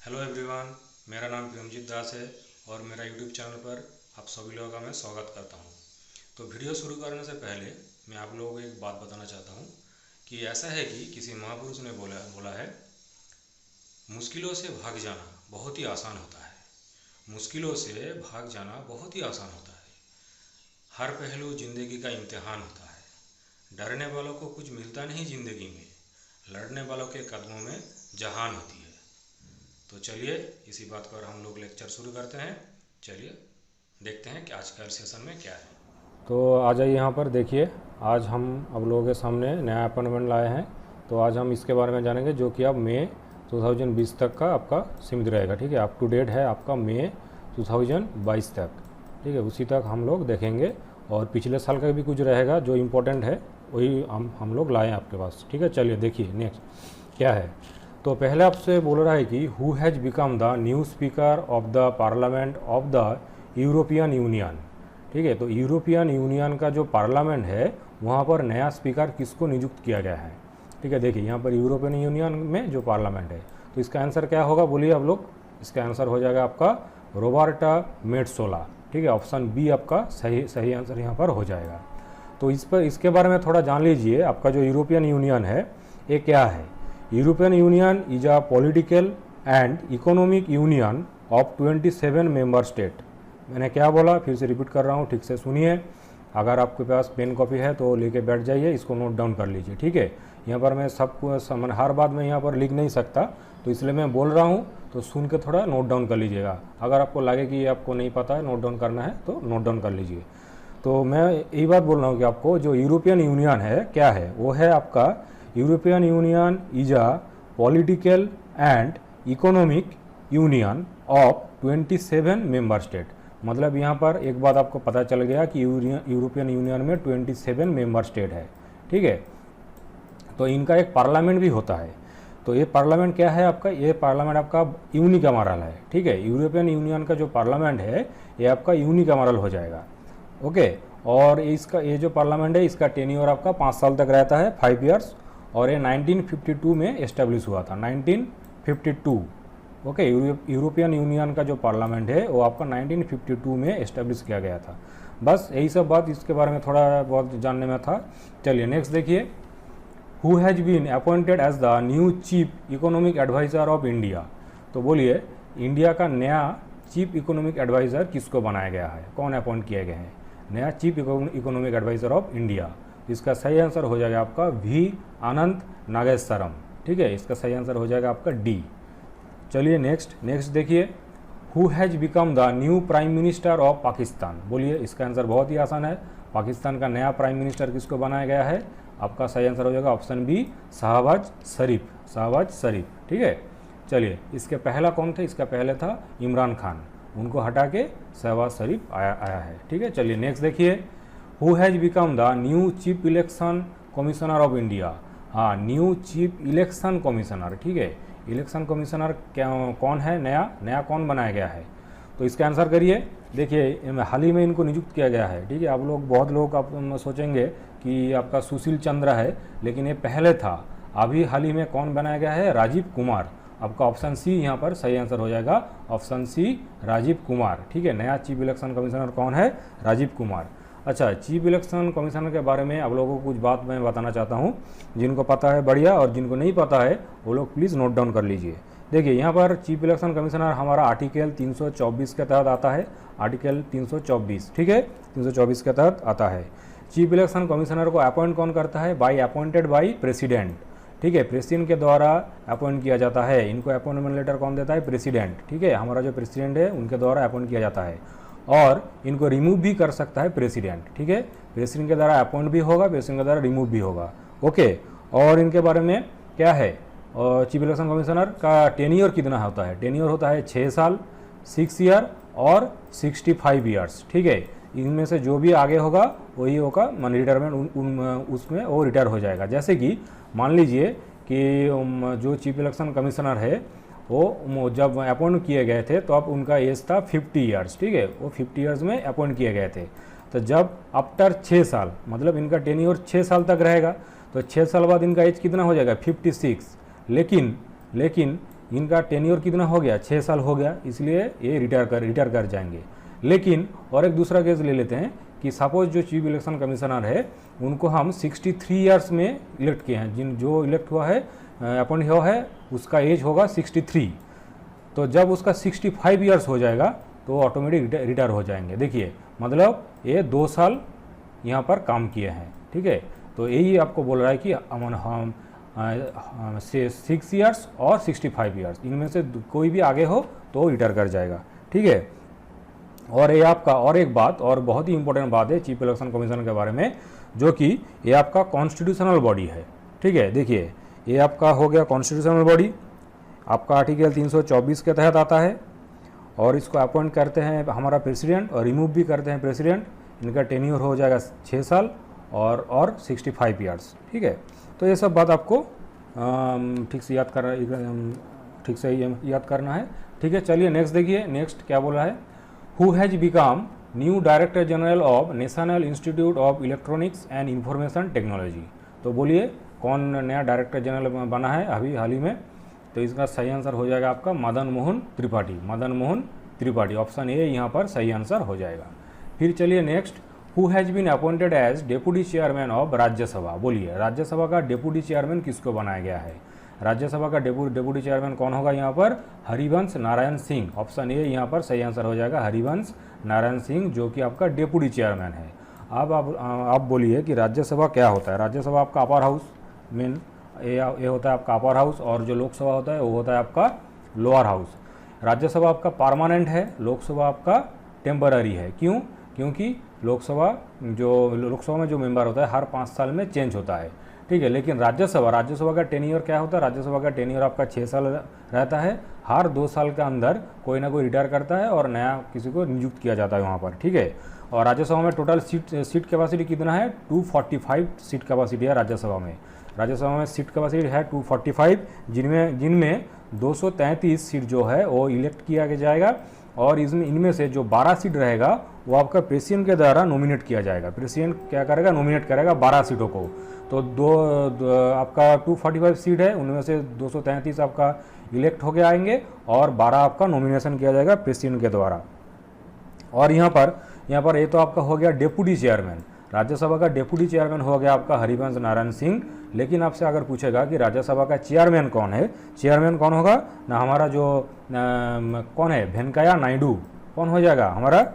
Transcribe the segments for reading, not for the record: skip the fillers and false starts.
Hello everyone, मेरा नाम प्रेमजीत दास है और मेरा यूट्यूब चैनल पर आप सभी लोगों का मैं स्वागत करता हूं। तो वीडियो शुरू करने से पहले मैं आप लोगों को एक बात बताना चाहता हूं कि ऐसा है कि किसी महापुरुष ने बोला बोला है, मुश्किलों से भाग जाना बहुत ही आसान होता है। मुश्किलों से भाग जाना बहुत ही आसान होता है। हर पहलू ज़िंदगी का इम्तिहान होता है। डरने वालों को कुछ मिलता नहीं ज़िंदगी में, लड़ने वालों के कदमों में जहान होती है। तो चलिए इसी बात पर हम लोग लेक्चर शुरू करते हैं। चलिए देखते हैं कि आज का सेशन में क्या है। तो आ जाइए यहाँ पर देखिए, आज हम आप लोगों के सामने नया अपॉइंटमेंट लाए हैं। तो आज हम इसके बारे में जानेंगे जो कि अब मई 2020 तक का आपका सीमित रहेगा। ठीक है, अप टू डेट है आपका मई 2022 तक। ठीक है, उसी तक हम लोग देखेंगे और पिछले साल का भी कुछ रहेगा जो इम्पोर्टेंट है, वही हम लोग लाए हैं आपके पास। ठीक है, चलिए देखिए नेक्स्ट क्या है। तो पहले आपसे बोल रहा है कि who has become the new speaker of the parliament of the European union. ठीक है, तो यूरोपियन यूनियन का जो पार्लियामेंट है वहाँ पर नया स्पीकर किसको नियुक्त किया गया है। ठीक है, देखिए यहाँ पर यूरोपियन यूनियन में जो पार्लियामेंट है, तो इसका आंसर क्या होगा बोलिए आप लोग। इसका आंसर हो जाएगा आपका रोबर्टा मेट्सोला। ठीक है, ऑप्शन बी आपका सही आंसर यहाँ पर हो जाएगा। तो इस पर इसके बारे में थोड़ा जान लीजिए। आपका जो यूरोपियन यूनियन है ये क्या है। European union is a political and economic union of 27 member state. मैंने क्या बोला फिर से रिपीट कर रहा हूँ, ठीक से सुनिए। अगर आपके पास पेन कॉपी है तो लेके बैठ जाइए, इसको नोट डाउन कर लीजिए। ठीक है, यहाँ पर मैं सबको हर बात में यहाँ पर लिख नहीं सकता, तो इसलिए मैं बोल रहा हूँ, तो सुन के थोड़ा नोट डाउन कर लीजिएगा। अगर आपको लगे कि आपको नहीं पता है, नोट डाउन करना है तो नोट डाउन कर लीजिए। तो मैं यही बात बोल रहा हूँ कि आपको जो यूरोपियन यूनियन है क्या है, वो है आपका European union is a political and economic union of 27 member state. मतलब यहाँ पर एक बात आपको पता चल गया कि यूरोपियन यूनियन में 27 मेंबर स्टेट है। ठीक है, तो इनका एक पार्लियामेंट भी होता है। तो ये पार्लियामेंट क्या है आपका, ये पार्लियामेंट आपका यूनिकैमरल है। ठीक है, यूरोपियन यूनियन का जो पार्लियामेंट है ये आपका यूनिकैमरल हो जाएगा। ओके, और इसका ये जो पार्लियामेंट है इसका टेन्योर आपका 5 साल तक रहता है, 5 ईयर्स। और ये 1952 में एस्टेब्लिश हुआ था, 1952। ओके, यूरोपियन यूनियन का जो पार्लियामेंट है वो आपका 1952 में एस्टेब्लिश किया गया था। बस यही सब बात इसके बारे में थोड़ा बहुत जानने में था। चलिए नेक्स्ट देखिए, who has been appointed as the new chief economic advisor of India. तो बोलिए इंडिया का नया चीफ इकोनॉमिक एडवाइज़र किसको बनाया गया है, कौन अपॉइंट किए गए हैं नया chief economic advisor of India. इसका सही आंसर हो जाएगा आपका वी अनंत नागेश्वरम। ठीक है, इसका सही आंसर हो जाएगा आपका डी। चलिए नेक्स्ट देखिए, who has become the new prime minister of Pakistan. बोलिए इसका आंसर बहुत ही आसान है। पाकिस्तान का नया प्राइम मिनिस्टर किसको बनाया गया है, आपका सही आंसर हो जाएगा ऑप्शन बी शहबाज शरीफ। ठीक है, चलिए इसके पहला कौन थे, इसका पहले था इमरान खान, उनको हटा के शहबाज शरीफ आया है। ठीक है, चलिए नेक्स्ट देखिए, who has become the new chief election commissioner of India. हाँ, न्यू चीफ इलेक्शन कमिश्नर। ठीक है, इलेक्शन कमिश्नर क्या कौन है, नया कौन बनाया गया है। तो इसका आंसर करिए। देखिए हाल ही में इनको नियुक्त किया गया है। ठीक है, आप लोग बहुत लोग आप सोचेंगे कि आपका सुशील चंद्र है, लेकिन ये पहले था। अभी हाल ही में कौन बनाया गया है, राजीव कुमार। आपका ऑप्शन सी यहाँ पर सही आंसर हो जाएगा, ऑप्शन सी राजीव कुमार। ठीक है, नया चीफ इलेक्शन कमिश्नर कौन है, राजीव कुमार। अच्छा, चीफ इलेक्शन कमिश्नर के बारे में आप लोगों को कुछ बात मैं बताना चाहता हूँ। जिनको पता है बढ़िया, और जिनको नहीं पता है वो लोग प्लीज़ नोट डाउन कर लीजिए। देखिए यहाँ पर चीफ इलेक्शन कमिश्नर हमारा आर्टिकल 324 के तहत आता है, आर्टिकल 324। ठीक है, 324 के तहत आता है। चीफ इलेक्शन कमिश्नर को अपॉइंट कौन करता है, अपॉइंटेड बाई प्रेसिडेंट। ठीक है, प्रेसिडेंट के द्वारा अपॉइंट किया जाता है। इनको अपॉइंटमेंट लेटर कौन देता है, प्रेसिडेंट। ठीक है, हमारा जो प्रेसिडेंट है उनके द्वारा अपॉइंट किया जाता है, और इनको रिमूव भी कर सकता है प्रेसिडेंट। ठीक है, प्रेसिडेंट के द्वारा अपॉइंट भी होगा, प्रेसिडेंट के द्वारा रिमूव भी होगा। ओके, और इनके बारे में क्या है, और चीफ इलेक्शन कमिश्नर का टेन्योर कितना होता है, टेन्योर होता है 6 साल, 6 ईयर और 65 ईयर्स। ठीक है, इनमें से जो भी आगे होगा वही होगा मान रिटायरमेंट, उसमें वो रिटायर हो जाएगा। जैसे कि मान लीजिए कि जो चीफ इलेक्शन कमिश्नर है वो जब अपॉइंट किए गए थे तो अब उनका एज था 50 ईयर्स। ठीक है, वो 50 ईयर्स में अपॉइंट किए गए थे। तो जब आफ्टर 6 साल, मतलब इनका टेन्योर 6 साल तक रहेगा, तो 6 साल बाद इनका एज कितना हो जाएगा, 56। लेकिन इनका टेन्योर कितना हो गया, 6 साल हो गया, इसलिए ये रिटायर कर जाएंगे। लेकिन और एक दूसरा केस ले लेते हैं कि सपोज जो चीफ इलेक्शन कमिश्नर है उनको हम 63 ईयर्स में इलेक्ट किए हैं, जो इलेक्ट हुआ है अपॉइंट हुआ है उसका एज होगा 63। तो जब उसका 65 ईयर्स हो जाएगा तो ऑटोमेटिक रिटायर हो जाएंगे। देखिए मतलब ये 2 साल यहाँ पर काम किए हैं, ठीक है। तो यही आपको बोल रहा है कि हम 6 ईयर्स और 65 ईयर्स इनमें से कोई भी आगे हो तो रिटायर कर जाएगा, ठीक है। और ये आपका और एक बात और बहुत ही इंपॉर्टेंट बात है चीफ इलेक्शन कमीशन के बारे में, जो कि ये आपका कॉन्स्टिट्यूशनल बॉडी है, ठीक है। देखिए ये आपका हो गया कॉन्स्टिट्यूशनल बॉडी, आपका आर्टिकल 324 के तहत आता है और इसको अपॉइंट करते हैं हमारा प्रेसिडेंट और रिमूव भी करते हैं प्रेसिडेंट। इनका टेन्योर हो जाएगा 6 साल और 65 ईयर्स, ठीक है। तो ये सब बात आपको ठीक से याद करना है, ठीक है। चलिए नेक्स्ट देखिए, नेक्स्ट क्या बोला है, who has become new director general of national institute of electronics and information technology. तो बोलिए कौन नया डायरेक्टर जनरल बना है अभी हाल ही में। तो इसका सही आंसर हो जाएगा आपका मदन मोहन त्रिपाठी, मदन मोहन त्रिपाठी, ऑप्शन ए यहाँ पर सही आंसर हो जाएगा। फिर चलिए next, who has been appointed as deputy chairman of Rajya Sabha. बोलिए राज्यसभा का डेप्यूटी चेयरमैन किसको बनाया गया है। राज्यसभा का डेप्यूटी चेयरमैन कौन होगा यहाँ पर, हरिवंश नारायण सिंह, ऑप्शन ए यहाँ पर सही आंसर हो जाएगा हरिवंश नारायण सिंह, जो कि आपका डेप्यूटी चेयरमैन है। अब आप बोलिए कि राज्यसभा क्या होता है। राज्यसभा आपका अपर हाउस मेन ये होता है आपका अपर हाउस, और जो लोकसभा होता है वो होता है आपका लोअर हाउस। राज्यसभा आपका परमानेंट है, लोकसभा आपका टेम्पररी है। क्यों, क्योंकि लोकसभा में जो मेंबर होता है हर 5 साल में चेंज होता है, ठीक है। लेकिन राज्यसभा का टेन्योर क्या होता है, राज्यसभा का टेन्योर आपका 6 साल रहता है। हर 2 साल के अंदर कोई ना कोई रिटायर करता है और नया किसी को नियुक्त किया जाता है वहाँ पर, ठीक है। और राज्यसभा में टोटल सीट कैपेसिटी कितना है, 245 सीट कैपेसिटी है राज्यसभा में। राज्यसभा में सीट कैपेसिटी है 245, जिनमें 233 सीट जो है वो इलेक्ट किया जाएगा, और इनमें से जो 12 सीट रहेगा वो आपका प्रेसिडेंट के द्वारा नॉमिनेट किया जाएगा। प्रेसिडेंट क्या करेगा, नॉमिनेट करेगा 12 सीटों को। तो आपका 245 सीट है, उनमें से 233 आपका इलेक्ट होके आएंगे और 12 आपका नॉमिनेशन किया जाएगा प्रेसिडेंट के द्वारा। और यहाँ पर ये तो आपका हो गया डेप्यूटी चेयरमैन। राज्यसभा का डेप्यूटी चेयरमैन हो गया आपका हरिवंश नारायण सिंह। लेकिन आपसे अगर पूछेगा कि राज्यसभा का चेयरमैन कौन है, चेयरमैन कौन होगा ना, हमारा जो कौन है, वेंकैया नायडू। कौन हो जाएगा हमारा,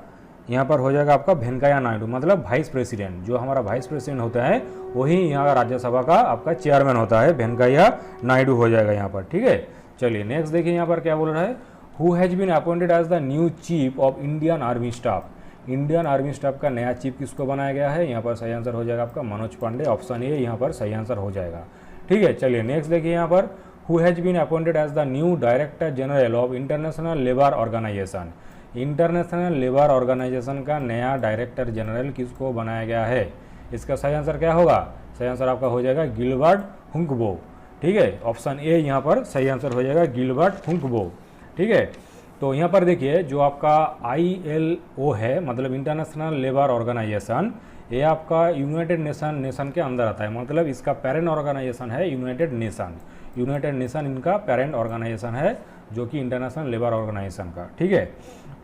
यहाँ पर हो जाएगा आपका वेंकैया नायडू, मतलब वाइस प्रेसिडेंट। जो हमारा वाइस प्रेसिडेंट होता है वही यहाँ राज्यसभा का आपका चेयरमैन होता है, वेंकैया नायडू हो जाएगा यहाँ पर, ठीक है। चलिए नेक्स्ट देखिए यहाँ पर क्या बोल रहा है, who has been appointed as the new chief of Indian army staff. Indian army staff का नया चीफ किसको बनाया गया है, यहाँ पर सही आंसर हो जाएगा आपका मनोज पांडे, ऑप्शन ए यहाँ पर सही आंसर हो जाएगा, ठीक है। चलिए नेक्स्ट देखिए यहाँ पर, who has been appointed as the new director general of international labour organisation. International labour organisation का नया डायरेक्टर जनरल किसको बनाया गया है। इसका सही आंसर क्या होगा, सही आंसर आपका हो जाएगा गिलबर्ट हुंकबो, ठीक है। ऑप्शन ए यहाँ पर सही आंसर हो जाएगा गिलबर्ट हुंकबो, ठीक है। तो यहाँ पर देखिए जो आपका ILO है, मतलब इंटरनेशनल लेबर ऑर्गेनाइजेशन, ये आपका यूनाइटेड नेशन के अंदर आता है, मतलब इसका पेरेंट ऑर्गेनाइजेशन है यूनाइटेड नेशन इनका पेरेंट ऑर्गेनाइजेशन है, जो कि इंटरनेशनल लेबर ऑर्गेनाइजेशन का, ठीक है।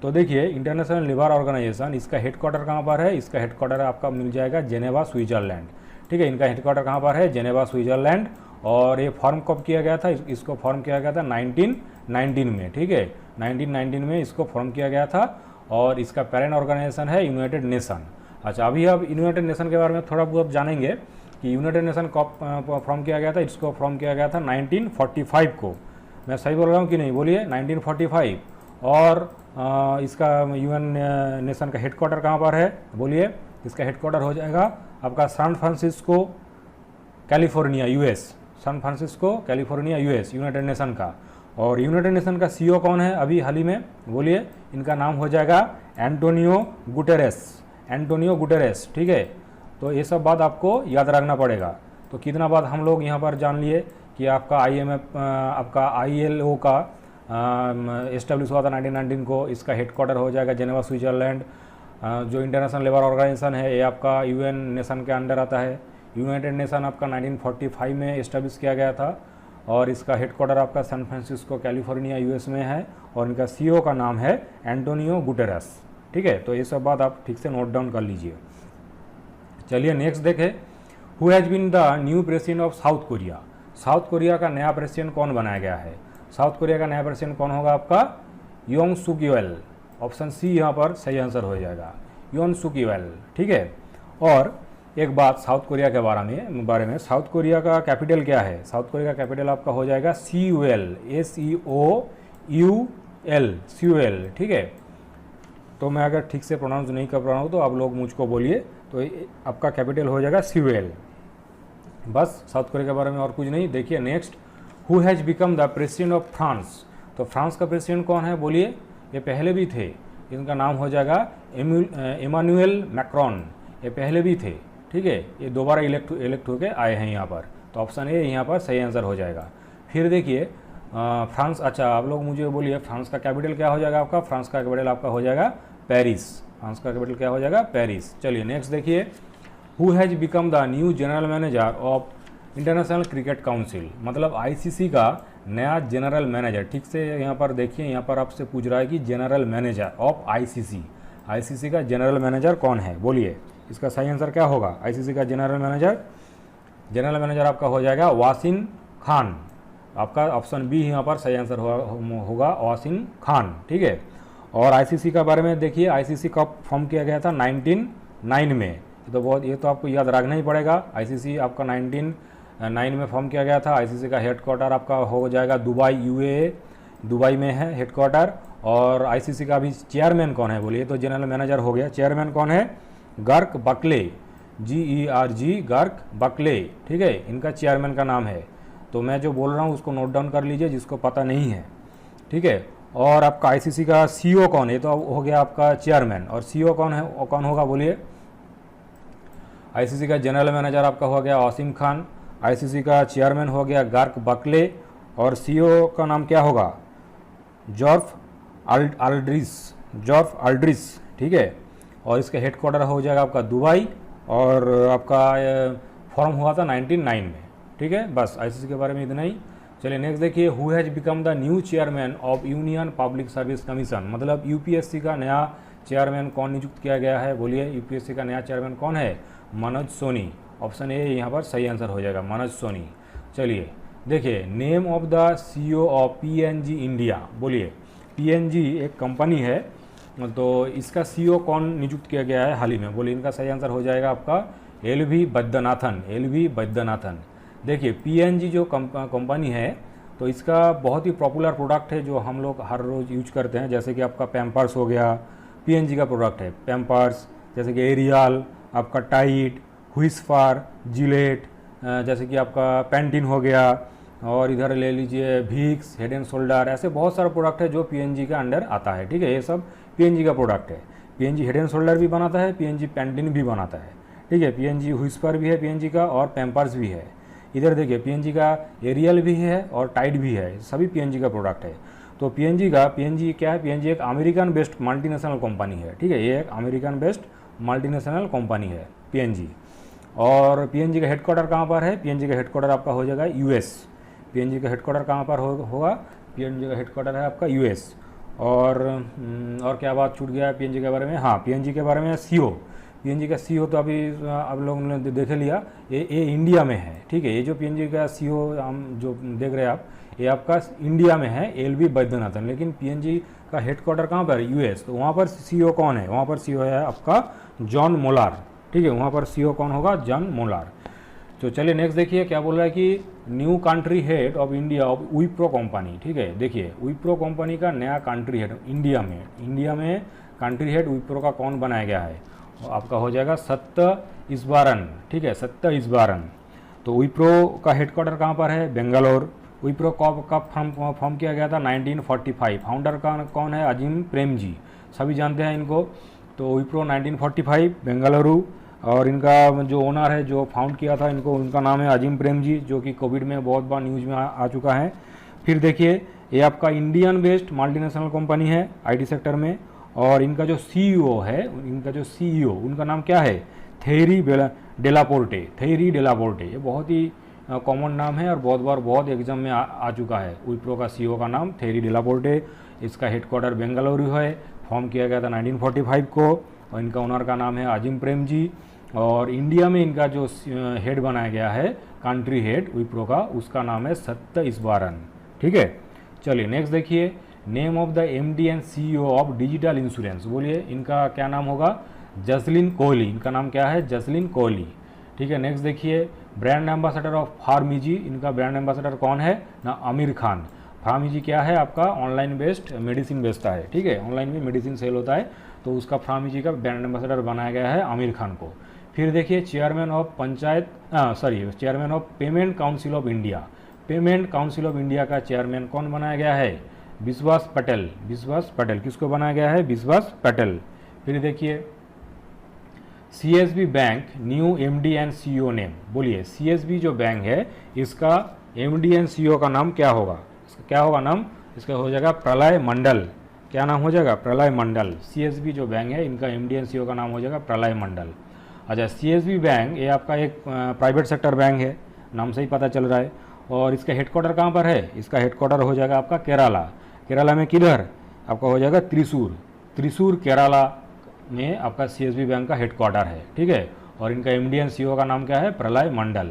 तो देखिए इंटरनेशनल लेबर ऑर्गेनाइजेशन, इसका हेडक्वार्टर कहाँ पर है, इसका हेडक्वार्टर आपका मिल जाएगा जेनेवा स्विट्जरलैंड, ठीक है। इनका हेडक्वार्टर कहाँ पर है, जेनेवा स्विट्जरलैंड। और ये फॉर्म कब किया गया था, इसको फॉर्म किया गया था 1919 में, ठीक है। 1919 में इसको फॉर्म किया गया था, और इसका पेरेंट ऑर्गेनाइजेशन है यूनाइटेड नेशन। अच्छा, अभी अब यूनाइटेड नेशन के बारे में थोड़ा बहुत जानेंगे कि यूनाइटेड नेशन कब फॉर्म किया गया था। इसको फॉर्म किया गया था 1945 को। मैं सही बोल रहा हूँ कि नहीं, बोलिए 1945। और इसका UN नेशन का हेडक्वार्टर कहाँ पर है, बोलिए। इसका हेडक्वार्टर हो जाएगा आपका San Francisco California US, San Francisco California US, united nation का। और यूनाइटेड नेशन का CEO कौन है अभी हाल ही में, बोलिए। इनका नाम हो जाएगा एंटोनियो गुटेरेस, ठीक है। तो ये सब बात आपको याद रखना पड़ेगा। तो कितना बात हम लोग यहाँ पर जान लिए कि आपका आपका ILO का इस्टेब्लिश हुआ था 1919 को। इसका हेडक्वार्टर हो जाएगा जेनेवा स्विट्जरलैंड। जो इंटरनेशनल लेबर ऑर्गेनाइजेशन है ये आपका UN नेशन के अंडर आता है। यूनाइटेड नेशन आपका 1945 में इस्टेब्लिश किया गया था। और इसका हेडक्वार्टर आपका सैन फ्रांसिस्को कैलिफोर्निया यूएस में है, और इनका सीईओ का नाम है एंटोनियो गुटेरस। ठीक है, तो ये सब बात आप ठीक से नोट डाउन कर लीजिए। चलिए नेक्स्ट देखें, who has been the new president of South Korea. South Korea का नया प्रेसिडेंट कौन बनाया गया है? साउथ कोरिया का नया प्रेसिडेंट कौन होगा आपका? योंग सुक येल। ऑप्शन सी यहाँ पर सही आंसर हो जाएगा, योंग सुक येल। ठीक है, और एक बात साउथ कोरिया के बारे में साउथ कोरिया का कैपिटल क्या है? साउथ कोरिया का कैपिटल आपका हो जाएगा सीयूएल, SEOUL, सीयूएल। ठीक है, तो मैं अगर ठीक से प्रोनाउंस नहीं कर पा रहा हूँ तो आप लोग मुझको बोलिए, तो आपका कैपिटल हो जाएगा सीयूएल। बस साउथ कोरिया के बारे में और कुछ नहीं। देखिए next, who has become the president of France. तो फ्रांस का प्रेसिडेंट कौन है बोलिए? ये पहले भी थे, इनका नाम हो जाएगा इमानुएल मैक्रोन। ये पहले भी थे, ठीक है, ये दोबारा इलेक्ट होके आए हैं यहाँ पर, तो ऑप्शन ए यहाँ पर सही आंसर हो जाएगा। फिर देखिए फ्रांस, अच्छा आप लोग मुझे बोलिए फ्रांस का कैपिटल क्या हो जाएगा आपका? फ्रांस का कैपिटल आपका हो जाएगा पेरिस। फ्रांस का कैपिटल क्या हो जाएगा? पेरिस। चलिए नेक्स्ट देखिए, who has become the new general manager of international cricket council. मतलब आईसीसी का नया जनरल मैनेजर। ठीक से यहाँ पर देखिए, यहाँ पर आपसे पूछ रहा है कि general manager of ICC, ICC का जनरल मैनेजर कौन है बोलिए? इसका सही आंसर क्या होगा? आईसीसी का जनरल मैनेजर आपका हो जाएगा वासिम खान। आपका ऑप्शन बी यहाँ पर सही आंसर होगा वासिम खान। ठीक है, और आईसीसी का बारे में देखिए, आईसीसी कब फॉर्म किया गया था? 1909 में। ये तो आपको याद रखना ही पड़ेगा। आईसीसी आपका 1909 में फॉर्म किया गया था। आईसीसी का हेडक्वार्टर आपका हो जाएगा दुबई, यूएई, दुबई में है हेडक्वार्टर। और आईसीसी का अभी चेयरमैन कौन है बोलिए? तो जनरल मैनेजर हो गया, चेयरमैन कौन है? गर्क बकले, GERG, गर्क बकले। ठीक है, इनका चेयरमैन का नाम है। तो मैं जो बोल रहा हूँ उसको नोट डाउन कर लीजिए जिसको पता नहीं है। ठीक है, और आपका आईसीसी का सीईओ कौन है? तो हो गया आपका चेयरमैन, और सीईओ कौन है, कौन होगा बोलिए? आईसीसी का जनरल मैनेजर आपका हो गया वासिम खान, आईसीसी का चेयरमैन हो गया गर्क बकले, और सीईओ का नाम क्या होगा? जॉर्फ अल्ड्रिस। ठीक है, और इसका हेडक्वार्टर हो जाएगा आपका दुबई, और आपका फॉर्म हुआ था 1909 में। ठीक है, बस आईसीसी के बारे में इतना ही। चलिए नेक्स्ट देखिए, who has become the new chairman of union public service commission. मतलब यूपीएससी का नया चेयरमैन कौन नियुक्त किया गया है बोलिए? यूपीएससी का नया चेयरमैन कौन है? मनोज सोनी। ऑप्शन ए यहाँ पर सही आंसर हो जाएगा, मनोज सोनी। चलिए देखिए, name of the CEO of PNG India बोलिए? PNG एक कंपनी है, तो इसका सीईओ कौन नियुक्त किया गया है हाल ही में बोलिए? इनका सही आंसर हो जाएगा आपका LV वैद्यनाथन। देखिए PNG जो कंपनी है, तो इसका बहुत ही पॉपुलर प्रोडक्ट है जो हम लोग हर रोज़ यूज करते हैं। जैसे कि आपका पैम्पर्स हो गया, PNG का प्रोडक्ट है पैम्पर्स, जैसे कि एरियल, आपका टाइड, व्हिस्पर, जिलेट, जैसे कि आपका पैंटीन हो गया, और इधर ले लीजिए विक्स, हेड एंड शोल्डर। ऐसे बहुत सारा प्रोडक्ट है जो PNG के अंडर आता है। ठीक है, ये सब PNG का प्रोडक्ट है। PNG हेड एंड शोल्डर भी बनाता है, PNG पैंटीन भी बनाता है। ठीक है, PNG व्हिस्पर भी है PNG का, और पैम्पर्स भी है। इधर देखिए PNG का एरियल भी है और टाइड भी है, सभी PNG का प्रोडक्ट है। तो PNG क्या है? PNG एक अमेरिकन बेस्ड मल्टीनेशनल कंपनी है। ठीक है, ये एक अमेरिकन बेस्ड मल्टीनेशनल कंपनी है PNG। और PNG का हेडक्वार्टर कहाँ पर है? PNG का हेडक्वार्टर आपका हो जाएगा US। PNG का हेडक्वार्टर कहाँ पर होगा? PNG का हेडक्वार्टर है आपका US। और क्या बात छूट गया है PNG के बारे में? हाँ, PNG के बारे में CEO। PNG का CEO तो अभी आप लोगों ने देख लिया, ये इंडिया में है। ठीक है, ये जो PNG का CEO हम जो देख रहे हैं आप, ये आपका इंडिया में है, LV वैद्यनाथन। लेकिन PNG का हेडक्वार्टर कहाँ पर? US। तो वहाँ पर CEO कौन है? वहाँ पर CEO है आपका जॉन मोलार। ठीक है, वहाँ पर CEO कौन होगा? John molar. तो चलिए नेक्स्ट देखिए, क्या बोल रहा है कि new country head of India of Wipro company. ठीक है, देखिए विप्रो कंपनी का नया कंट्री हेड इंडिया में कंट्री हेड विप्रो का कौन बनाया गया है? आपका हो जाएगा सत्य इस्बारन। ठीक है, सत्य इस्बारन। तो विप्रो का हेडक्वार्टर कहाँ पर है? बेंगलोर। विप्रो कब फॉर्म किया गया था? 1945। फाउंडर का कौन है? अजीम प्रेमजी, सभी जानते हैं इनको। तो विप्रो 1945 बेंगलुरु, और इनका जो ओनर है, जो फाउंड किया था इनको, उनका नाम है अजीम प्रेमजी, जो कि कोविड में बहुत बार न्यूज़ में आ चुका है। फिर देखिए, ये आपका इंडियन बेस्ड मल्टीनेशनल कंपनी है IT सेक्टर में, और इनका जो CEO है, उनका नाम क्या है? Theory Delaporte. ये बहुत ही कॉमन नाम है और बहुत एग्जाम में आ चुका है। विप्रो का सीईओ का नाम थेरी डेलापोर्टे, इसका हेडक्वार्टर बेंगलुरु है, फॉर्म किया गया था 1945 को, और इनका ओनर का नाम है अजीम प्रेम जी। और इंडिया में इनका जो हेड बनाया गया है, कंट्री हेड विप्रो का, उसका नाम है सत्य ईश्वरन। ठीक है, चलिए नेक्स्ट देखिए, name of the MD and CEO of digital insurance. बोलिए इनका क्या नाम होगा? जसलीन कोहली। इनका नाम क्या है? जसलीन कोहली। ठीक है, नेक्स्ट देखिए, ब्रांड एम्बेसडर ऑफ फार्मीजी। इनका ब्रांड एम्बेसडर कौन है? ना आमिर खान। फार्मीजी क्या है? आपका ऑनलाइन बेस्ड मेडिसिन बेचता है। ठीक है, ऑनलाइन में मेडिसिन सेल होता है, तो उसका फार्मीजी का ब्रांड एम्बेसडर बनाया गया है आमिर खान को। फिर देखिए, chairman of chairman of payment council of India. Payment council of India का चेयरमैन कौन बनाया गया है? विश्वास पटेल। विश्वास पटेल किसको बनाया गया है? विश्वास पटेल। फिर देखिए, CSB bank new MD and CEO name. बोलिए सीएसबी जो बैंक है, इसका एमडी एंड सीईओ का नाम क्या होगा? इसका क्या होगा नाम? इसका हो जाएगा प्रलय मंडल। क्या नाम हो जाएगा? प्रलय मंडल। सीएसबी जो बैंक है, इनका एमडी एंड सीईओ का नाम हो जाएगा प्रलय मंडल। अच्छा, सीएसबी बैंक ये आपका एक प्राइवेट सेक्टर बैंक है, नाम से ही पता चल रहा है। और इसका हेडक्वार्टर कहाँ पर है? इसका हेडक्वार्टर हो जाएगा आपका केरला। केरला में किधर? आपका हो जाएगा त्रिशूर। त्रिशूर केरला में आपका सीएसबी बैंक का हेडक्वार्टर है। ठीक है, और इनका एमडी एंड सीईओ का नाम क्या है? प्रलय मंडल।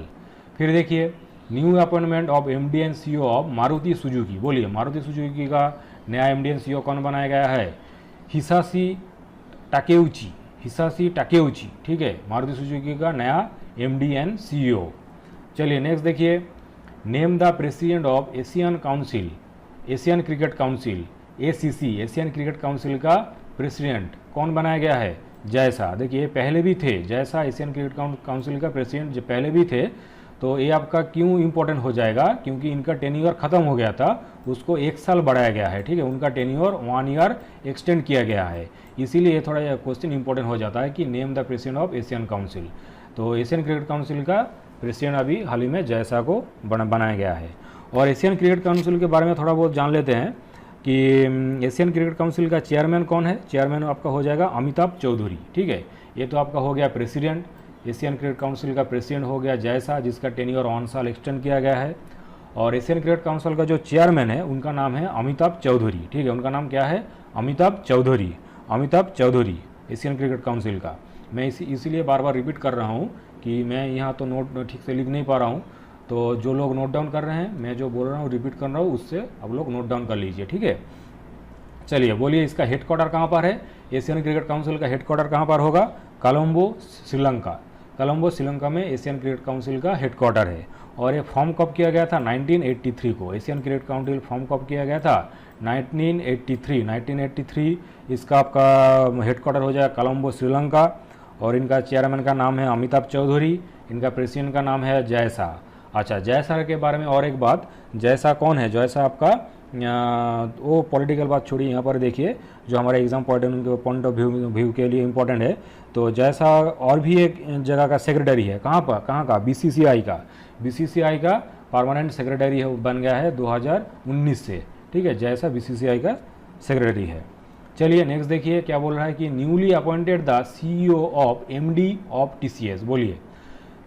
फिर देखिए, new appointment of MD and CEO of Maruti Suzuki. बोलिए मारुति सुजुकी का नया एमडी एंड सीईओ कौन बनाया गया है? हिसाशी टाकेउची। हिसाशी टाकेउची। ठीक है, मारुति सुजुकी का नया एमडी एंड सीईओ। चलिए नेक्स्ट देखिए, name the president of Asian council. Asian cricket council ACC, Asian cricket council का प्रेसिडेंट कौन बनाया गया है? जय शाह। देखिए पहले भी थे, Jay Shah Asian cricket council का प्रेसिडेंट जो पहले भी थे। तो ये आपका क्यों इंपॉर्टेंट हो जाएगा? क्योंकि इनका टेन्योर खत्म हो गया था, उसको 1 साल बढ़ाया गया है। ठीक है, उनका टेन्योर 1 ईयर एक्सटेंड किया गया है, इसीलिए ये थोड़ा क्वेश्चन इंपॉर्टेंट हो जाता है कि name the president of Asian council. तो एशियन क्रिकेट काउंसिल का प्रेसिडेंट अभी हाल ही में जय शाह को बनाया गया है। और एशियन क्रिकेट काउंसिल के बारे में थोड़ा बहुत जान लेते हैं कि एशियन क्रिकेट काउंसिल का चेयरमैन कौन है? चेयरमैन आपका हो जाएगा अमिताभ चौधरी। ठीक है, ये तो आपका हो गया प्रेसिडेंट। एशियन क्रिकेट काउंसिल का प्रेसिडेंट हो गया जय शाह, जिसका टेन्योर 1 साल एक्सटेंड किया गया है। और एशियन क्रिकेट काउंसिल का जो चेयरमैन है, उनका नाम है अमिताभ चौधरी। ठीक है, उनका नाम क्या है? Amitabh Chaudhary. Amitabh Chaudhary Asian cricket council का। मैं इसीलिए बार बार रिपीट कर रहा हूँ कि मैं यहाँ तो नोट ठीक से लिख नहीं पा रहा हूँ, तो जो लोग नोट डाउन कर रहे हैं, मैं जो बोल रहा हूँ रिपीट कर रहा हूँ, उससे आप लोग नोट डाउन कर लीजिए। ठीक है, चलिए बोलिए इसका हेडक्वार्टर कहाँ पर है? एशियन क्रिकेट काउंसिल का हेडक्वार्टर कहाँ पर होगा? कोलंबो श्रीलंका। कोलंबो श्रीलंका में एशियन क्रिकेट काउंसिल का हेडक्वार्टर है। और ये फॉर्म कब किया गया था? 1983 को। एशियन क्रिकेट काउंसिल फॉर्म कब किया गया था? 1983। इसका आपका हेडक्वार्टर हो जाएगा कोलंबो श्रीलंका। और इनका चेयरमैन का नाम है अमिताभ चौधरी, इनका प्रेसिडेंट का नाम है जय शाह। अच्छा, जय शाह के बारे में और एक बात, जय शाह कौन है? जय शाह आपका वो पॉलिटिकल बात छोड़िए, यहाँ पर देखिए जो हमारे एग्जाम पॉइंट ऑफ व्यू के लिए इम्पोर्टेंट है। तो जय शाह और भी एक जगह का सेक्रेटरी है। कहाँ पर? कहाँ का? बीसीसीआई का। बीसीसीआई का परमानेंट सेक्रेटरी है, बन गया है 2019 से। ठीक है, जय शाह बीसीसीआई का सेक्रेटरी है। चलिए नेक्स्ट देखिए क्या बोल रहा है कि newly appointed the CEO of MD of TCS. बोलिए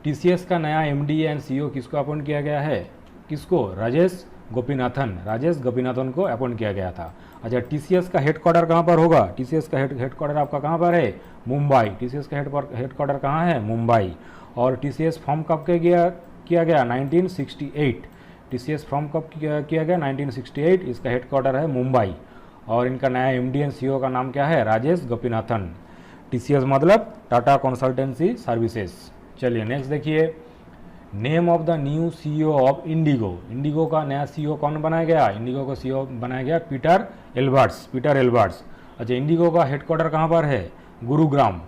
टीसीएस का नया एमडी एंड सीईओ किसको अपॉइंट किया गया है? किसको? राजेश गोपीनाथन। राजेश गोपीनाथन को अपॉइंट किया गया था। अच्छा, टीसीएस का हेडक्वार्टर कहाँ पर होगा? टीसीएस का हेडक्वार्टर आपका कहाँ पर है? मुंबई। टीसीएस का हेडक्वार्टर कहाँ है? मुंबई। और टीसीएस फॉर्म कब किया गया? 1968। टीसीएस फॉर्म कब किया गया? 1968। इसका हेडक्वार्टर है मुंबई। और इनका नया एमडी एंड सीईओ का नाम क्या है? राजेश गोपीनाथन। टीसीएस मतलब टाटा कंसल्टेंसी सर्विसेज। चलिए नेक्स्ट देखिए, name of the new CEO of Indigo. Indigo का नया सीईओ कौन बनाया गया? इंडिगो का सीईओ बनाया गया पीटर एल्बर्ट्स। Peter Albert's. अच्छा, इंडिगो का हेडक्वार्टर कहाँ पर है? गुरुग्राम।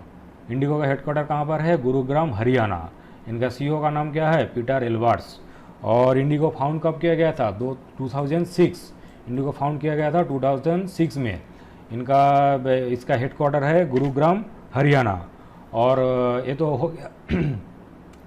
इंडिगो का हेडक्वार्टर कहाँ पर है? गुरुग्राम, हरियाणा। इनका सीईओ का नाम क्या है? Peter Albert's. और इंडिगो फाउंड कब किया गया था? 2006। इंडिगो फाउंड किया गया था 2006 में। इसका हेडक्वार्टर है गुरुग्राम, हरियाणा। और ये तो हो गया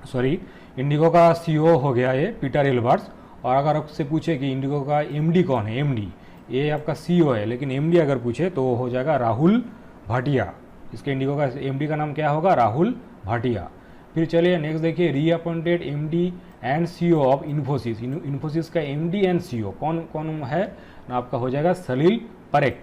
सॉरी, इंडिगो का सीईओ हो गया ये पीटर एल्बर्ट्स। और अगर आपसे पूछे कि इंडिगो का एमडी कौन है? एमडी ये आपका सीईओ है, लेकिन एमडी अगर पूछे तो हो जाएगा राहुल भाटिया। इसके इंडिगो का एमडी का नाम क्या होगा? राहुल भाटिया। फिर चलिए नेक्स्ट देखिए, reappointed MD and CEO of Infosys. Infosys का एमडी एंड सीईओ कौन कौन है ना, आपका हो जाएगा सलील परेख।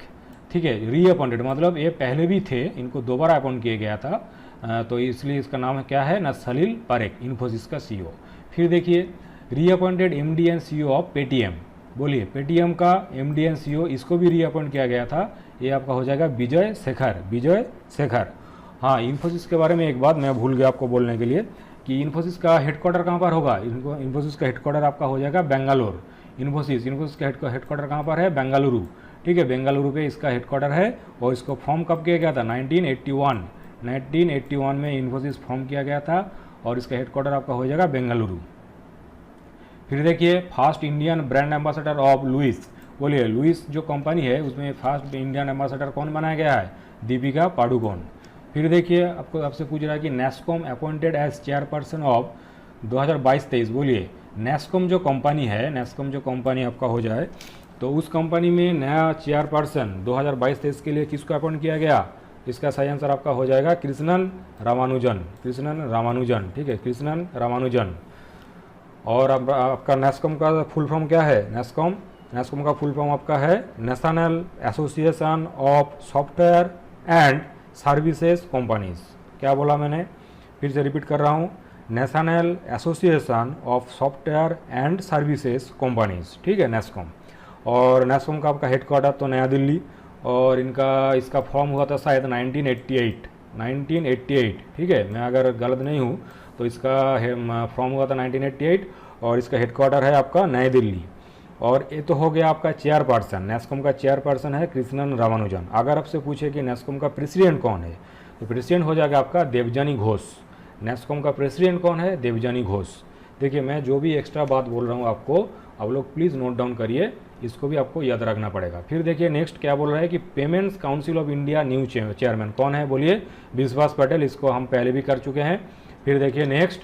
ठीक है, रीअपॉइंटेड मतलब ये पहले भी थे, इनको दोबारा अपॉइंट किया गया था, तो इसलिए इसका नाम क्या है ना, सलील परेख, इन्फोसिस का सीईओ। फिर देखिए reappointed MD and CEO of Paytm. बोलिए पेटीएम का एमडी एंड सीईओ, इसको भी रीअपॉइंट किया गया था, ये आपका हो जाएगा विजय शेखर, विजय शेखर। हाँ, इन्फोसिस के बारे में एक बात मैं भूल गया आपको बोलने के लिए कि इन्फोसिस का हेडक्वार्टर कहाँ पर होगा। इन्फोसिस का हेडक्वार्टर आपका हो जाएगा बेंगलोर। इन्फोसिस का हेडक्वार्टर कहाँ पर है, बेंगलुरु। ठीक है, बेंगलुरु पे इसका हेडक्वार्टर है और इसको फॉर्म कब किया गया था, 1981 में इन्फोसिस फॉर्म किया गया था और इसका हेडक्वार्टर आपका हो जाएगा बेंगलुरु। फिर देखिए first Indian brand ambassador of Louis. बोलिए लुइस जो कंपनी है उसमें फर्स्ट इंडियन एम्बेसडर कौन बनाया गया है, दीपिका पाडुकोन। फिर देखिए आपसे पूछ रहा है कि NASSCOM appointed as chairperson of 2022-23। बोलिए नेस्कॉम जो कंपनी है, नेस्कॉम जो कंपनी आपका हो जाए तो उस कंपनी में नया चेयरपर्सन 2022-23 के लिए किसको अपॉइंट किया गया, इसका सही आंसर आपका हो जाएगा कृष्णन रामानुजन, कृष्णन रामानुजन। ठीक है, कृष्णन रामानुजन। और अब आपका नेस्कॉम का फुल फॉर्म क्या है, नेस्कॉम का फुल फॉर्म आपका है national association of software and services companies. क्या बोला मैंने, फिर से रिपीट कर रहा हूँ, national association of software and services companies. ठीक है, नेस्कॉम। और नेस्कॉम का आपका हेडक्वार्टर तो नया दिल्ली, और इसका फॉर्म हुआ था शायद 1988। ठीक है, मैं अगर गलत नहीं हूँ तो इसका फॉर्म हुआ था 1988 और इसका हेडक्वार्टर है आपका नई दिल्ली। और ये तो हो गया आपका चेयरपर्सन, नेस्कॉम का चेयरपर्सन है कृष्णन रामानुजन। अगर आपसे पूछे कि नेस्कॉम का प्रेसिडेंट कौन है तो प्रेसिडेंट हो जाएगा आपका देवजानी घोष। नेस्कॉम का प्रेसिडेंट कौन है, देवजानी घोष। देखिए मैं जो भी एक्स्ट्रा बात बोल रहा हूँ आपको, आप लोग प्लीज़ नोट डाउन करिए, इसको भी आपको याद रखना पड़ेगा। फिर देखिए नेक्स्ट क्या बोल रहा है कि payments council of India new chairman कौन है, बोलिए विश्वास पटेल। इसको हम पहले भी कर चुके हैं। फिर देखिए next,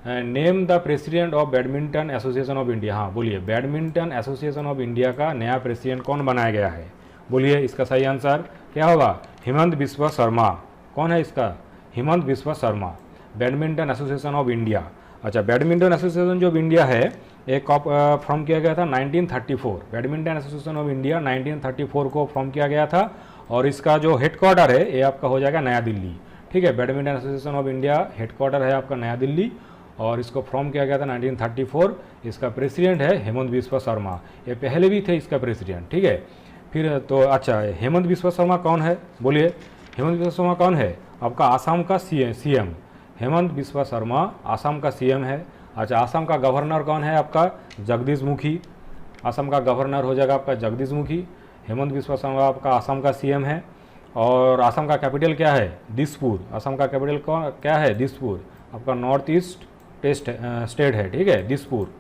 name the president of badminton association of India. हाँ बोलिए, बैडमिंटन एसोसिएशन ऑफ इंडिया का नया प्रेसिडेंट कौन बनाया गया है, बोलिए इसका सही आंसर क्या होगा, हिमंत बिस्वा शर्मा। कौन है इसका, Himanta Biswa Sharma, badminton association of India. अच्छा, बैडमिंटन एसोसिएशन जो इंडिया है एक फॉर्म किया गया था 1934। बैडमिंटन एसोसिएशन ऑफ इंडिया 1934 को फॉर्म किया गया था और इसका जो हेडक्वार्टर है ये आपका हो जाएगा नया दिल्ली। ठीक है, badminton association of India headquarter है आपका नया दिल्ली और इसको फॉर्म किया गया था 1934। इसका प्रेसिडेंट है हेमंत बिस्वा शर्मा, ये पहले भी थे इसका प्रेसिडेंट। ठीक है, फिर तो अच्छा हेमंत बिस्वा शर्मा कौन है, बोलिए हेमंत बिस्वा शर्मा कौन है, आपका आसाम का सीएम। हेमंत बिस्वा शर्मा आसाम का सीएम है। अच्छा, आसाम का गवर्नर कौन है आपका, जगदीश मुखी। आसाम का गवर्नर हो जाएगा आपका जगदीश मुखी। हेमंत बिस्वा शर्मा आपका आसाम का सीएम है। और आसाम का कैपिटल क्या है, दिसपुर। आसाम का कैपिटल क्या है, दिसपुर। आपका नॉर्थ ईस्ट स्टेट है, ठीक है, दिसपुर।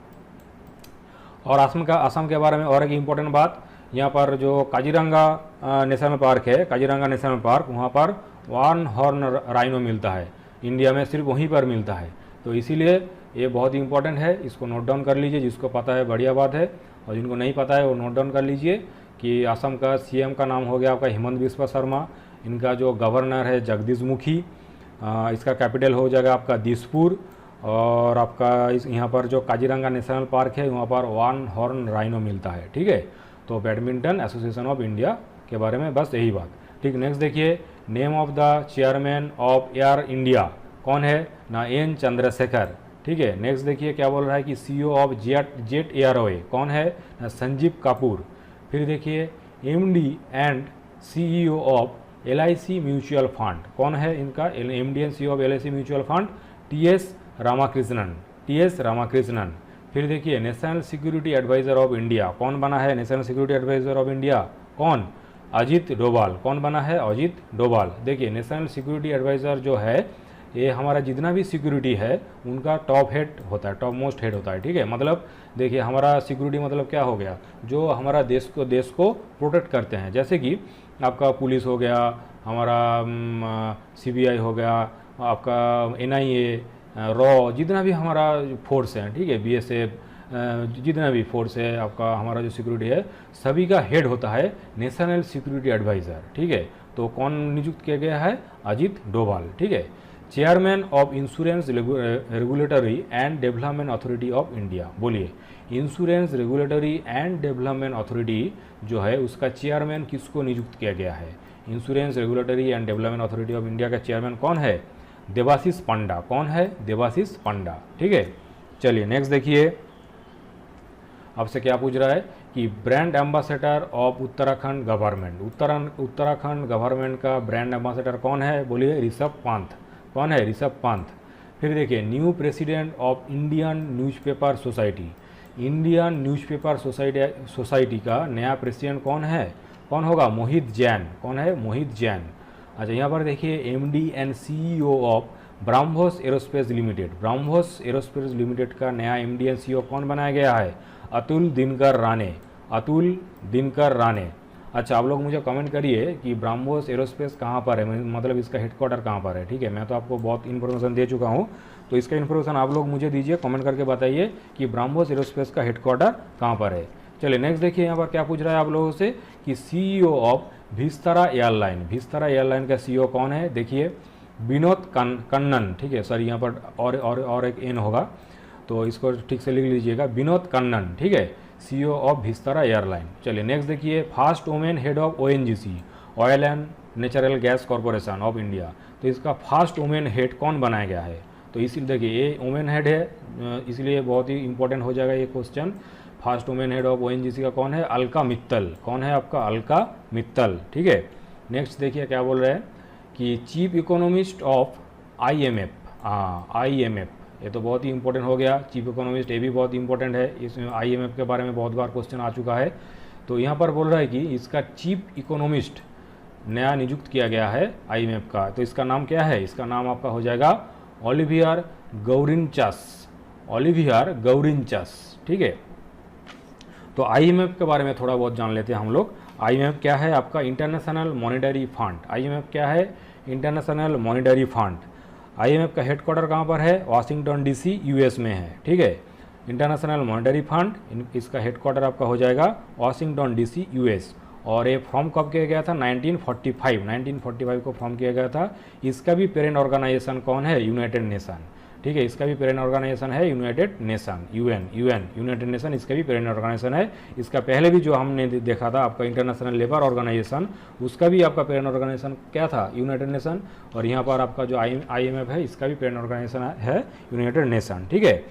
और आसाम के बारे में और एक इम्पोर्टेंट बात, यहाँ पर जो काजीरंगा नेशनल पार्क है, काजीरंगा नेशनल पार्क, वहाँ पर वन हॉर्न राइनो मिलता है, इंडिया में सिर्फ वहीं पर मिलता है। तो इसीलिए ये बहुत इंपॉर्टेंट है, इसको नोट डाउन कर लीजिए। जिसको पता है बढ़िया बात है, और जिनको नहीं पता है वो नोट डाउन कर लीजिए कि असम का सीएम का नाम हो गया आपका हेमंत बिस्वा शर्मा, इनका जो गवर्नर है जगदीश मुखी, इसका कैपिटल हो जाएगा आपका दिसपुर, और आपका यहाँ पर जो काजीरंगा नेशनल पार्क है वहाँ पर वन हॉर्न राइनो मिलता है। ठीक है, तो बैडमिंटन एसोसिएशन ऑफ इंडिया के बारे में बस यही बात। ठीक, नेक्स्ट देखिए, name of the chairman of air India कौन है ना, एन चंद्रशेखर। ठीक है, नेक्स्ट देखिए क्या बोल रहा है कि सीईओ ऑफ जेट एयरवे कौन है ना, संजीव कपूर। फिर देखिए MD and CEO of LIC mutual fund कौन है, इनका MD and CEO of LIC mutual fund TS Ramakrishnan. फिर देखिए national security advisor of India कौन बना है, national security advisor of India कौन, अजीत डोभाल। कौन बना है, अजीत डोभाल। देखिए नेशनल सिक्योरिटी एडवाइज़र जो है ये हमारा जितना भी सिक्योरिटी है उनका टॉप हेड होता है, टॉप मोस्ट हेड होता है। ठीक है, मतलब देखिए हमारा सिक्योरिटी मतलब क्या हो गया, जो हमारा देश को प्रोटेक्ट करते हैं, जैसे कि आपका पुलिस हो गया, हमारा CBI हो गया, आपका NIA, रॉ, जितना भी हमारा फोर्स है, ठीक है, BSF, जितना भी फोर्स है आपका, हमारा जो सिक्योरिटी है सभी का हेड होता है नेशनल सिक्योरिटी एडवाइज़र। ठीक है, तो कौन नियुक्त किया गया है, अजीत डोभाल। ठीक है, chairman of Insurance Regulatory and Development Authority of India. बोलिए, Insurance Regulatory and Development Authority जो है उसका चेयरमैन किसको नियुक्त किया गया है? Insurance Regulatory and Development Authority of India का चेयरमैन कौन है? देवाशीष पांडा। कौन है? देवाशीष पांडा। ठीक है, चलिए नेक्स्ट देखिए, आपसे क्या पूछ रहा है कि brand ambassador of Uttarakhand government. Uttarakhand government का ब्रांड एम्बेसडर कौन है? बोलिए, ऋषभ पंत। कौन है? ऋषभ पंत। फिर देखिए, new president of Indian newspaper society. Indian newspaper society का नया प्रेसिडेंट कौन है? कौन होगा? मोहित जैन। कौन है? मोहित जैन। अच्छा, यहाँ पर देखिए, MD and CEO of BrahMos aerospace limited. BrahMos aerospace limited का नया एमडी एंड सीईओ कौन बनाया गया है? अतुल दिनकर राणे। अतुल दिनकर राणे। अच्छा, आप लोग मुझे कमेंट करिए कि ब्रह्मोस एरोस्पेस कहाँ पर है, मतलब इसका हेडक्वार्टर कहाँ पर है। ठीक है, मैं तो आपको बहुत इन्फॉर्मेशन दे चुका हूँ, तो इसका इन्फॉर्मेशन आप लोग मुझे दीजिए, कमेंट करके बताइए कि ब्रह्मोस एरोस्पेस का हेडक्वार्टर कहाँ पर है। चलिए नेक्स्ट देखिए, यहाँ पर क्या पूछ रहा है आप लोगों से कि CEO of Vistara airline. Vistara airline का सीईओ कौन है? देखिए, विनोद कन्नन। ठीक है सर, यहाँ पर और एक एन होगा, तो इसको ठीक से लिख लीजिएगा, विनोद कन्नन। ठीक है, सीईओ ऑफ विस्तारा एयरलाइन। चलिए नेक्स्ट देखिए, first women head of ONGC, oil and natural gas corporation of India. तो इसका फर्स्ट वुमेन हेड कौन बनाया गया है? तो इसी देखिए, ये वुमेन हेड है, इसलिए बहुत ही इंपॉर्टेंट हो जाएगा ये question. First women head of ONGC का कौन है? अलका मित्तल। कौन है आपका? अलका मित्तल। ठीक है, नेक्स्ट देखिए क्या बोल रहे हैं कि चीफ इकोनॉमिस्ट ऑफ आईएमएफ। हाँ, आईएमएफ, ये तो बहुत ही इंपॉर्टेंट हो गया। चीफ इकोनॉमिस्ट, ये भी बहुत इंपॉर्टेंट है, इसमें आईएमएफ के बारे में बहुत बार क्वेश्चन आ चुका है। तो यहाँ पर बोल रहा है कि इसका चीफ इकोनॉमिस्ट नया नियुक्त किया गया है आईएमएफ का। तो इसका नाम क्या है? इसका नाम आपका हो जाएगा ओलिवियर गौरिंचस। ओलिवियर गौरिंचस। ठीक है, तो आईएमएफ के बारे में थोड़ा बहुत जान लेते हैं हम लोग। आईएमएफ क्या है? आपका इंटरनेशनल मॉनेटरी फंड। आईएमएफ क्या है? International monetary fund. आईएमएफ का हेडक्वार्टर कहाँ पर है? वाशिंगटन डीसी, यूएस में है। ठीक है, इंटरनेशनल मॉनेटरी फंड, इसका हेडक्वार्टर आपका हो जाएगा वाशिंगटन डीसी, यूएस। और ये फॉर्म कब किया गया था? 1945 को फॉर्म किया गया था। इसका भी पेरेंट ऑर्गेनाइजेशन कौन है? United nation. ठीक है, इसका भी पेरेंट ऑर्गेनाइजेशन है United nation, UN United nation, इसका भी पेरेंट ऑर्गेनाइजेशन है। इसका पहले भी जो हमने देखा था आपका इंटरनेशनल लेबर ऑर्गेनाइजेशन, उसका भी आपका पेरेंट ऑर्गेनाइजेशन क्या था? United nation. और यहाँ पर आपका जो आईएमएफ है, इसका भी पेरेंट ऑर्गेनाइजेशन है यूनाइटेड नेशन। ठीक है,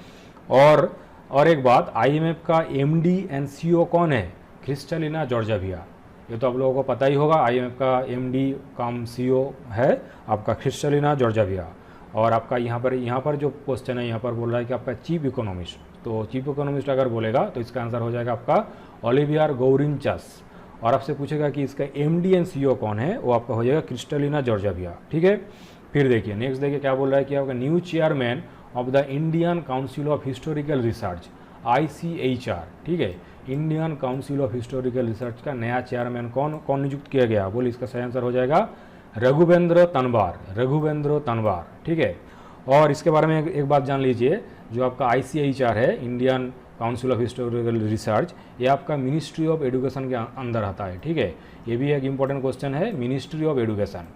और एक बात, आईएमएफ का एमडी एंड सीईओ कौन है? Kristalina Georgia. ये तो आप लोगों को पता ही होगा, आईएमएफ का एमडी कम सीईओ है आपका क्रिस्टलिना जॉर्जिया। और आपका यहाँ पर जो क्वेश्चन है, यहाँ पर बोल रहा है कि आपका चीफ इकोनॉमिस्ट। तो चीफ इकोनॉमिस्ट अगर बोलेगा तो इसका आंसर हो जाएगा आपका ओलिवियर गौरिंचस। और आपसे पूछेगा कि इसका एमडी एंड सीईओ कौन है, वो आपका हो जाएगा क्रिस्टलिना जॉर्जिया। ठीक है, फिर देखिए नेक्स्ट देखिए क्या बोल रहा है कि आपका new chairman of the Indian council of historical research, ICHR। ठीक है, Indian council of historical research का नया चेयरमैन कौन नियुक्त किया गया? बोलिए, इसका सही आंसर हो जाएगा रघुवेंद्र तनवार। रघुवेंद्र तनवार। ठीक है, और इसके बारे में एक बात जान लीजिए, जो आपका ICHR है, Indian council of historical research, ये आपका मिनिस्ट्री ऑफ एजुकेशन के अंदर आता है। ठीक है, ये भी एक इंपॉर्टेंट क्वेश्चन है, ministry of education,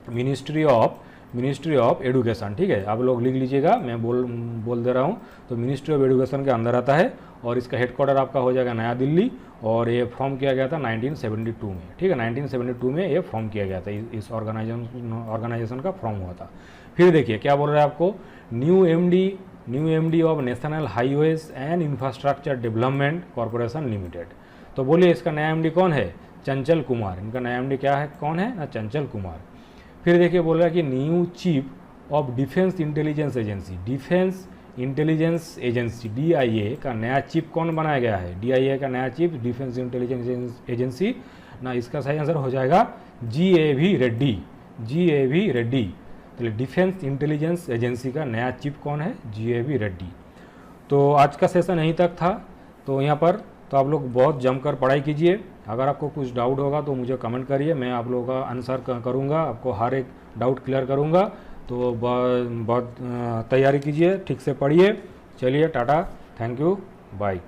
ministry of education. ठीक है, आप लोग लिख लीजिएगा, मैं बोल दे रहा हूँ। तो मिनिस्ट्री ऑफ एजुकेशन के अंदर आता है, और इसका हेडक्वार्टर आपका हो जाएगा नया दिल्ली। और ये फॉर्म किया गया था 1972 में। ठीक है, 1972 में ये फॉर्म किया गया था, इस ऑर्गेनाइजेशन का फॉर्म हुआ था। फिर देखिए क्या बोल रहा है आपको, new MD of national highways and infrastructure development corporation limited. तो बोलिए, इसका नया एमडी कौन है? चंचल कुमार। इनका नया एमडी क्या है? कौन है ना? चंचल कुमार। फिर देखिए बोल रहा है कि new chief of defence intelligence agency, defence intelligence agency DIA का नया चीफ कौन बनाया गया है? DIA का नया चीफ, डिफेंस इंटेलिजेंस एजेंसी ना, इसका सही आंसर हो जाएगा GAV रेड्डी। GAV रेड्डी। तो डिफेंस इंटेलिजेंस एजेंसी का नया चीफ कौन है? GAV रेड्डी। तो आज का सेशन यहीं तक था। तो यहाँ पर तो आप लोग बहुत जमकर पढ़ाई कीजिए। अगर आपको कुछ डाउट होगा तो मुझे कमेंट करिए, मैं आप लोगों का आंसर करूँगा, आपको हर एक डाउट क्लियर करूँगा। तो बहुत तैयारी कीजिए, ठीक से पढ़िए। चलिए, टाटा, थैंक यू, बाय।